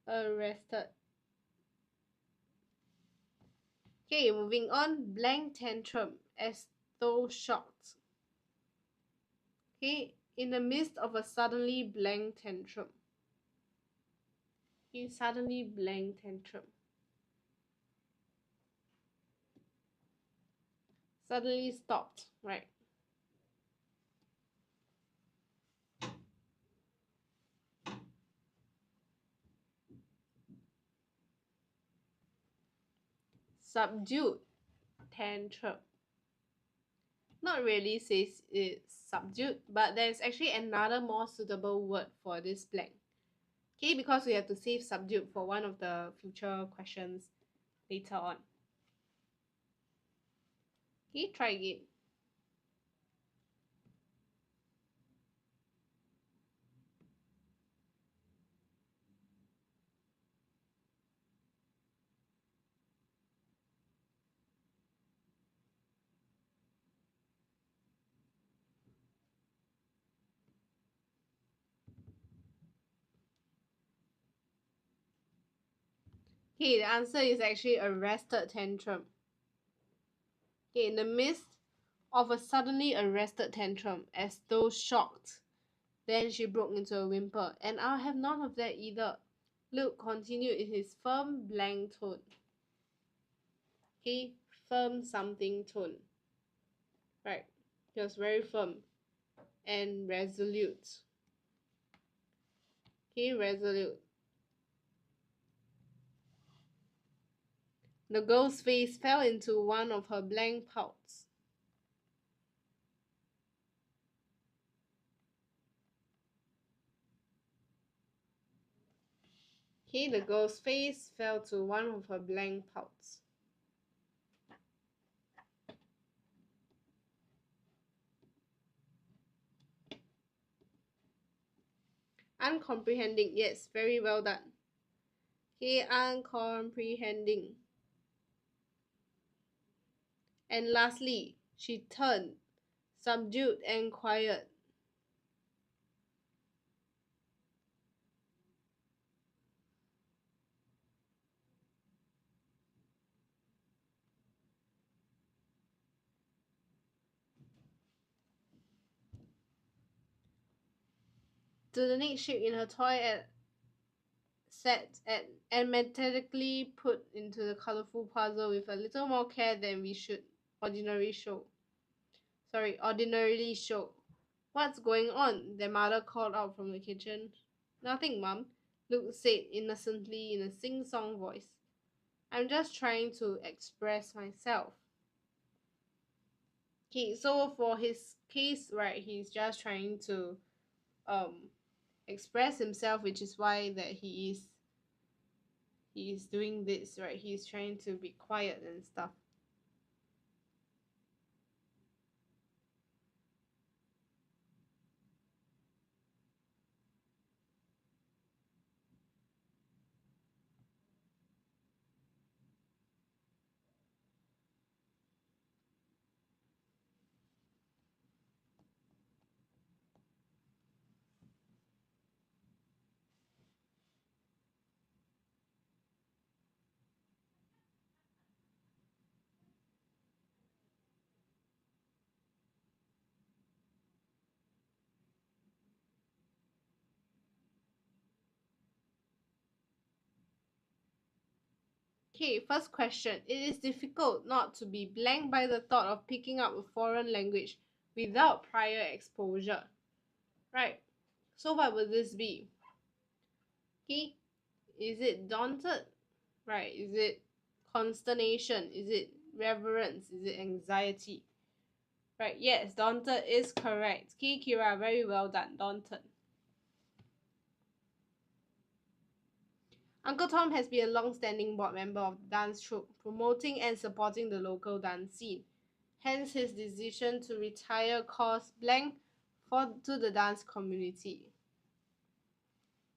arrested. Okay, moving on. Blank tantrum, as though shocked. Okay, in the midst of a suddenly blank tantrum. Okay, suddenly blank tantrum. Suddenly stopped, right? Subdued tantrum. Not really says it's subdued, but there's actually another more suitable word for this blank. Okay, because we have to save subdued for one of the future questions later on. Okay, try again. Okay, the answer is actually arrested tantrum. Okay, in the midst of a suddenly arrested tantrum, as though shocked, then she broke into a whimper, and I'll have none of that either. Luke continued in his firm, blank tone. Okay, firm something tone. Right, he was very firm and resolute. Okay, resolute. The girl's face fell into one of her blank pouts. Okay, the girl's face fell to one of her blank pouts. Uncomprehending, yes, very well done. Okay, uncomprehending. And lastly, she turned, subdued and quiet. To the next shape in her toy and methodically put into the colorful puzzle with a little more care than we should ordinarily show. What's going on? Their mother called out from the kitchen. Nothing, Mum, Luke said innocently in a sing-song voice. I'm just trying to express myself. Okay, so for his case, right, he's just trying to express himself, which is why that he is He's doing this, right? He's trying to be quiet and stuff. Okay, first question. It is difficult not to be blank by the thought of picking up a foreign language without prior exposure. Right. So what would this be? Okay. Is it daunted? Right. Is it consternation? Is it reverence? Is it anxiety? Right. Yes, daunted is correct. Okay, Kira, very well done. Daunted. Uncle Tom has been a long-standing board member of the dance troupe, promoting and supporting the local dance scene. Hence his decision to retire caused blank to the dance community.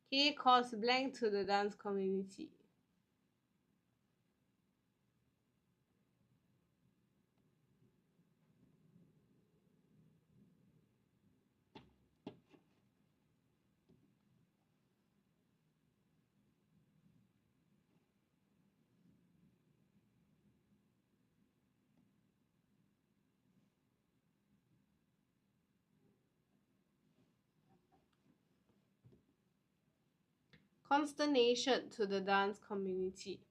He caused blank to the dance community. Consternation to the dance community.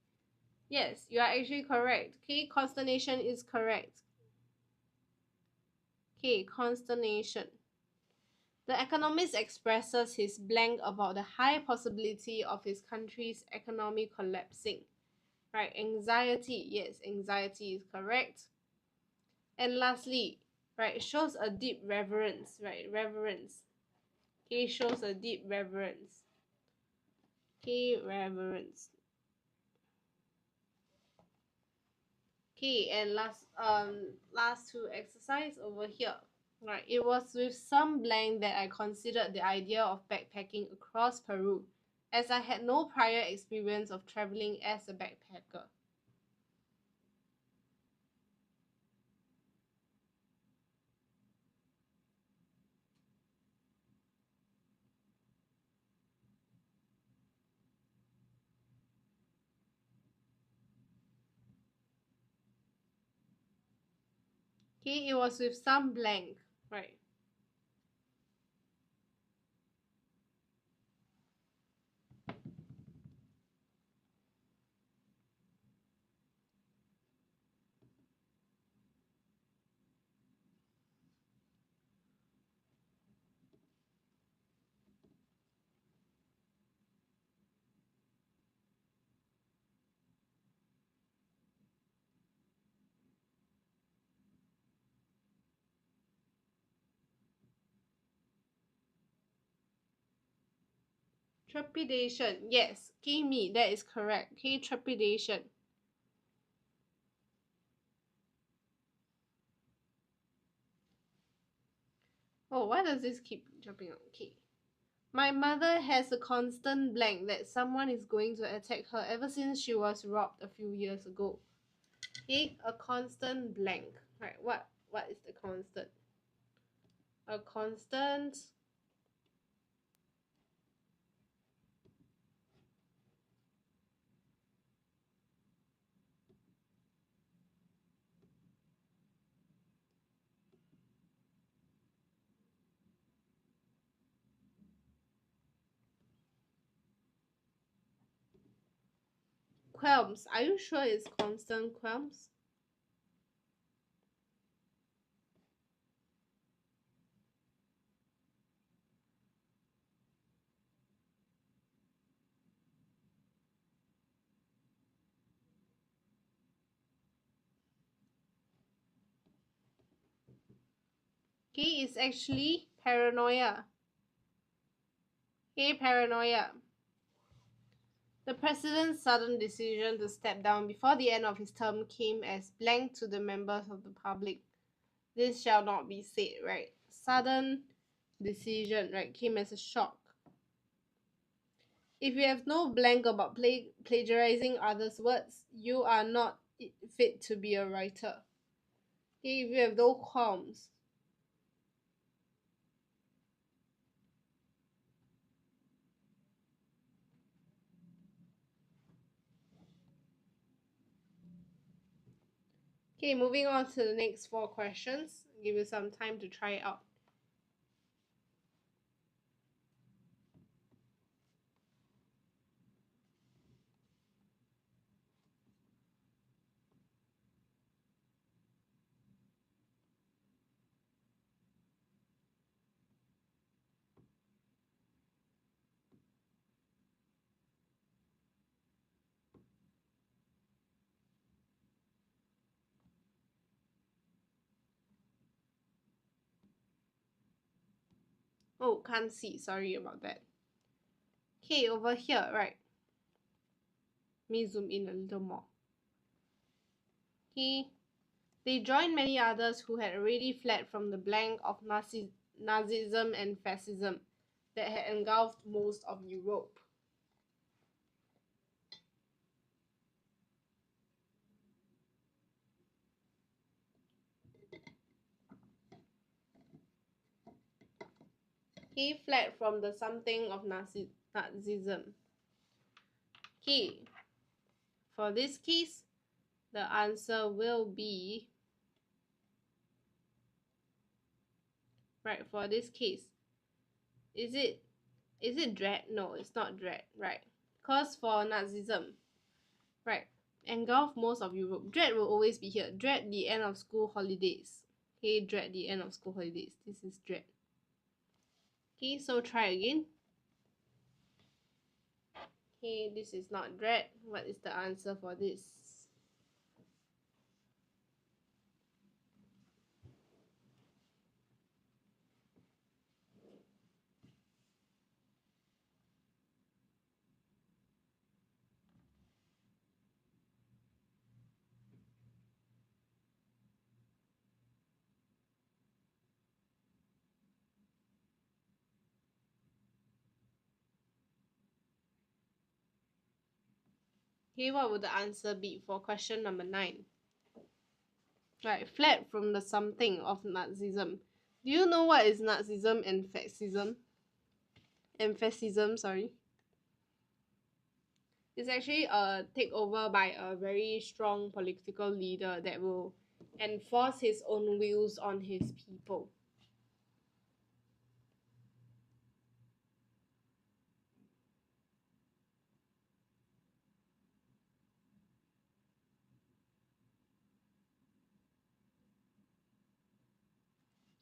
Yes, you are actually correct. Okay, consternation is correct. Okay, consternation. The economist expresses his blank about the high possibility of his country's economy collapsing. Right, anxiety. Yes, anxiety is correct. And lastly, right, shows a deep reverence. Right, reverence. Okay, shows a deep reverence. Okay, reverence. Okay, and last two exercise over here. Right, it was with some blank that I considered the idea of backpacking across Peru, as I had no prior experience of traveling as a backpacker. Okay, it was with some blank. Right. Trepidation. Yes, okay, me, that is correct. Okay, trepidation. Oh, why does this keep jumping out? Okay. My mother has a constant blank that someone is going to attack her ever since she was robbed a few years ago. Okay, a constant blank. Right, what is the constant? A constant qualms. Are you sure it's constant qualms? Okay, it's actually paranoia. Okay, paranoia. The president's sudden decision to step down before the end of his term came as blank to the members of the public. This shall not be said, right? Sudden decision, right, came as a shock. If you have no blank about plagiarizing others' words, you are not fit to be a writer. Okay, if you have no qualms. Okay, moving on to the next 4 questions. Give you some time to try it out. Oh, can't see. Sorry about that. Okay, over here, right. Let me zoom in a little more. Okay. They joined many others who had already fled from the blank of Nazism and fascism that had engulfed most of Europe. He fled from the something of Nazism. Okay, for this case, the answer will be, right, for this case, is it dread? No, it's not dread, right? Because for Nazism, right, engulf most of Europe. Dread will always be here. Dread the end of school holidays. Okay, dread the end of school holidays. This is dread. Okay, so try again. Okay, this is not dread. What is the answer for this? Okay, what would the answer be for question number 9? Right, fled from the something of Nazism. Do you know what is Nazism and fascism? And fascism, sorry. It's actually a takeover by a very strong political leader that will enforce his own wills on his people.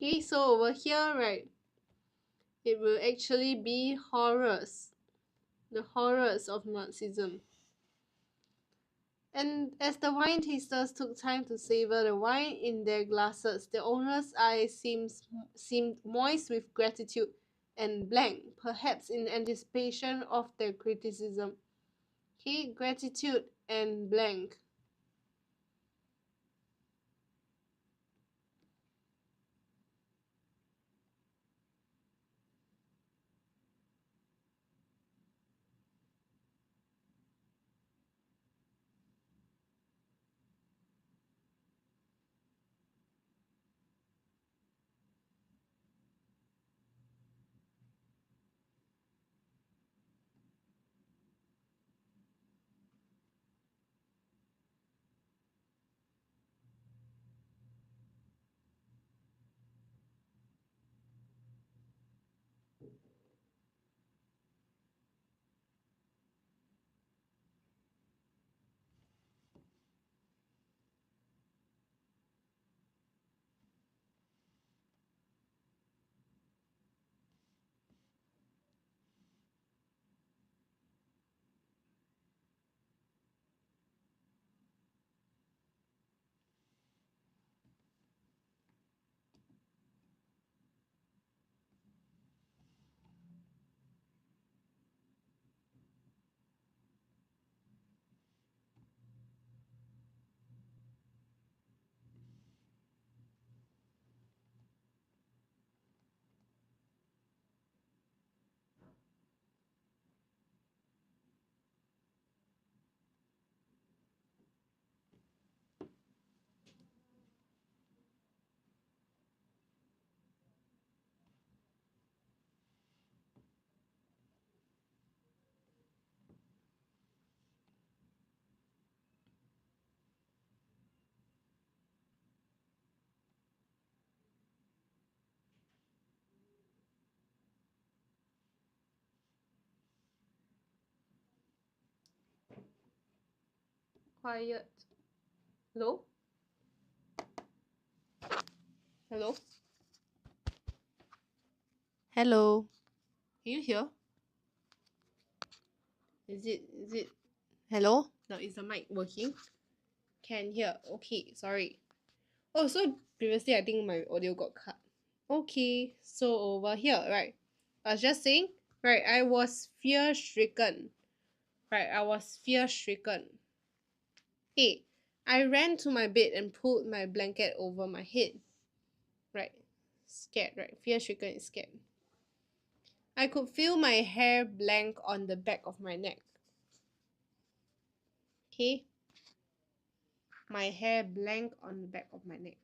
Okay, so over here, right, it will actually be horrors. The horrors of Nazism. And as the wine tasters took time to savor the wine in their glasses, the owner's eyes seemed moist with gratitude and blank, perhaps in anticipation of their criticism. Okay, gratitude and blank. Quiet. Hello? Hello? Hello? Can you hear? Is it hello? No, is the mic working? Can hear. Okay, sorry. Oh, so previously I think my audio got cut. Okay, so over here, right? I was just saying, right, I was fear stricken. Right, I was fear stricken. Okay, I ran to my bed and pulled my blanket over my head. Right, scared, right? Fear stricken is scared. I could feel my hair blank on the back of my neck. Okay, my hair blank on the back of my neck.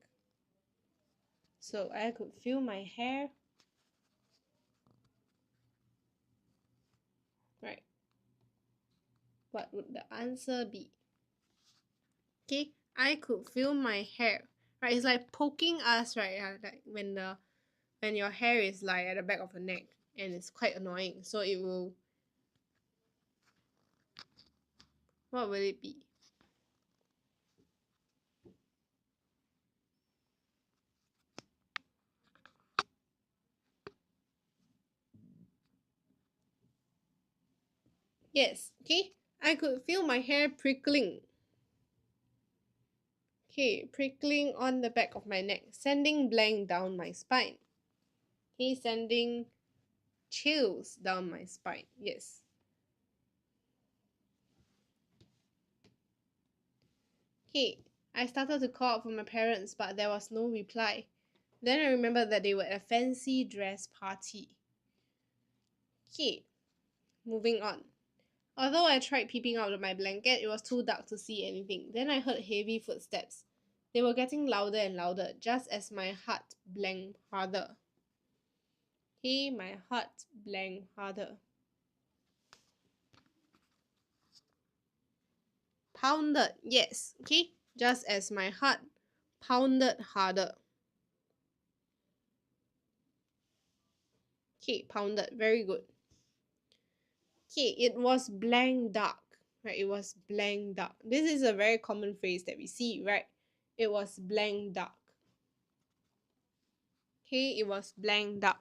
So I could feel my hair. Right. What would the answer be? Okay, I could feel my hair. Right, it's like poking us, right? Like when your hair is like at the back of the neck, and it's quite annoying. So it will. What will it be? Yes. Okay, I could feel my hair prickling. Okay, prickling on the back of my neck, sending blank down my spine. Okay, sending chills down my spine. Yes. Okay, I started to call out for my parents, but there was no reply. Then I remembered that they were at a fancy dress party. Okay, moving on. Although I tried peeping out of my blanket, it was too dark to see anything. Then I heard heavy footsteps. They were getting louder and louder, just as my heart blanked harder. Okay, my heart blanked harder. Pounded, yes. Okay, just as my heart pounded harder. Okay, pounded, very good. Okay, it was blank dark. Right, it was blank dark. This is a very common phrase that we see, right? It was blank dark. Okay, it was blank dark.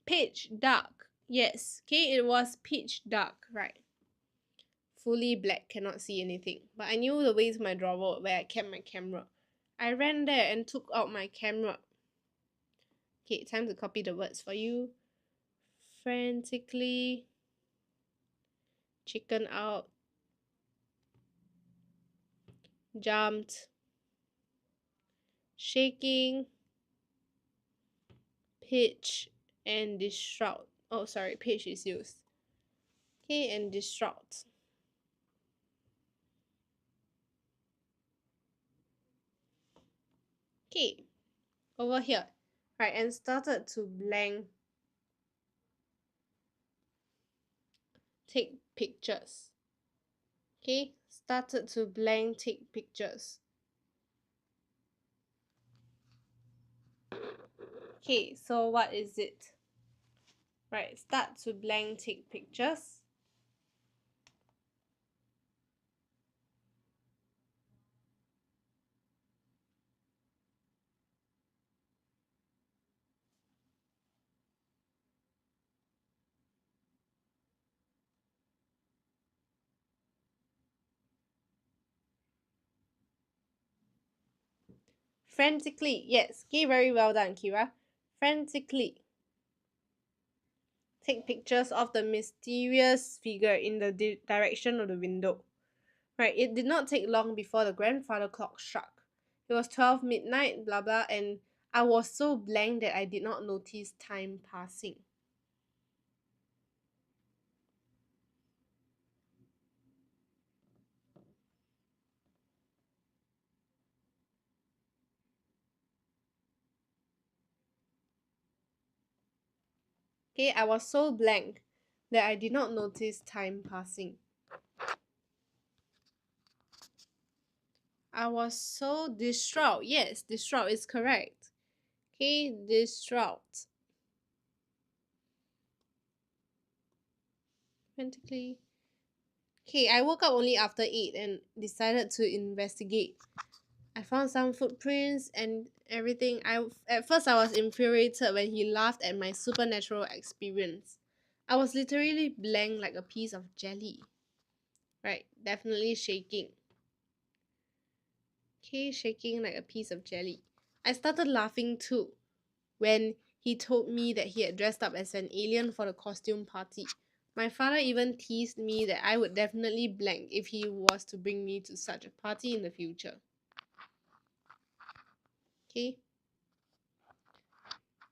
Pitch dark. Yes, okay, it was pitch dark, right? Fully black, cannot see anything. But I knew the way to my drawer where I kept my camera. I ran there and took out my camera. Okay, time to copy the words for you. Frantically, chicken out, jumped, shaking, pitch, and distraught. Oh, sorry, pitch is used. Okay, and distraught. Okay, over here. Right, and started to blank take pictures. Okay, started to blank take pictures. Okay, so what is it? Right, start to blank take pictures. Frantically, yes. Okay, very well done, Kira. Frantically take pictures of the mysterious figure in the direction of the window. Right, it did not take long before the grandfather clock struck. It was 12 midnight, blah blah, and I was so blank that I did not notice time passing. Okay, I was so blank that I did not notice time passing. I was so distraught. Yes, distraught is correct. Okay, distraught. frantically. Okay, I woke up only after 8 and decided to investigate. I found some footprints and everything. At first I was infuriated when he laughed at my supernatural experience. I was literally blank like a piece of jelly. Right, definitely shaking. Okay, shaking like a piece of jelly. I started laughing too when he told me that he had dressed up as an alien for the costume party. My father even teased me that I would definitely blank if he was to bring me to such a party in the future. Okay,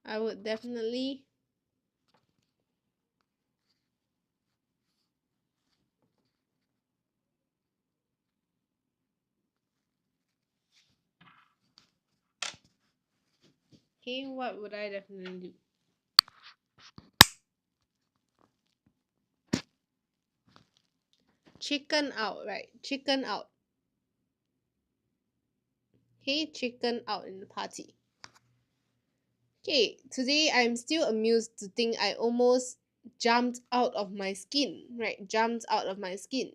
I would definitely. Okay, what would I definitely do? Chicken out, right? Chicken out. Okay, chicken out in the party. Okay, today I'm still amused to think I almost jumped out of my skin, right? Jumped out of my skin.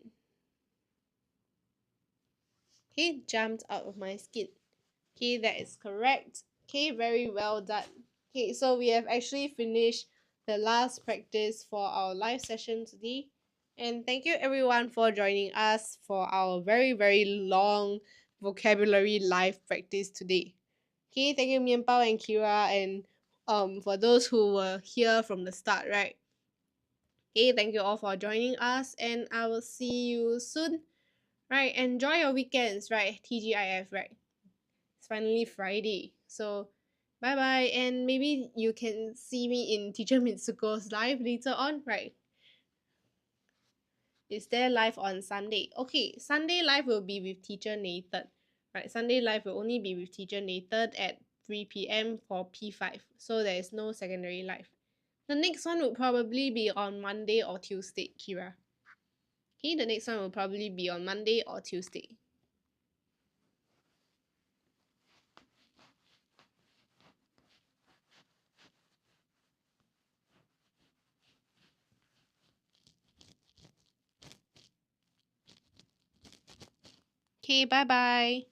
Okay, jumped out of my skin. Okay, that is correct. Okay, very well done. Okay, so we have actually finished the last practice for our live session today. And thank you everyone for joining us for our very, very long vocabulary live practice today. Okay, thank you Mian Pao and Kira, and for those who were here from the start, right? Okay, thank you all for joining us, and I will see you soon. Right, enjoy your weekends, right? TGIF, right? It's finally Friday. So bye bye, and maybe you can see me in Teacher Mitsuko's live later on, right? Is there live on Sunday? Okay, Sunday live will be with Teacher Nathan. Right, Sunday live will only be with Teacher Nathan at 3 p.m. for P5. So there is no secondary live. The next one will probably be on Monday or Tuesday, Kira. Okay, the next one will probably be on Monday or Tuesday. Okay, bye bye.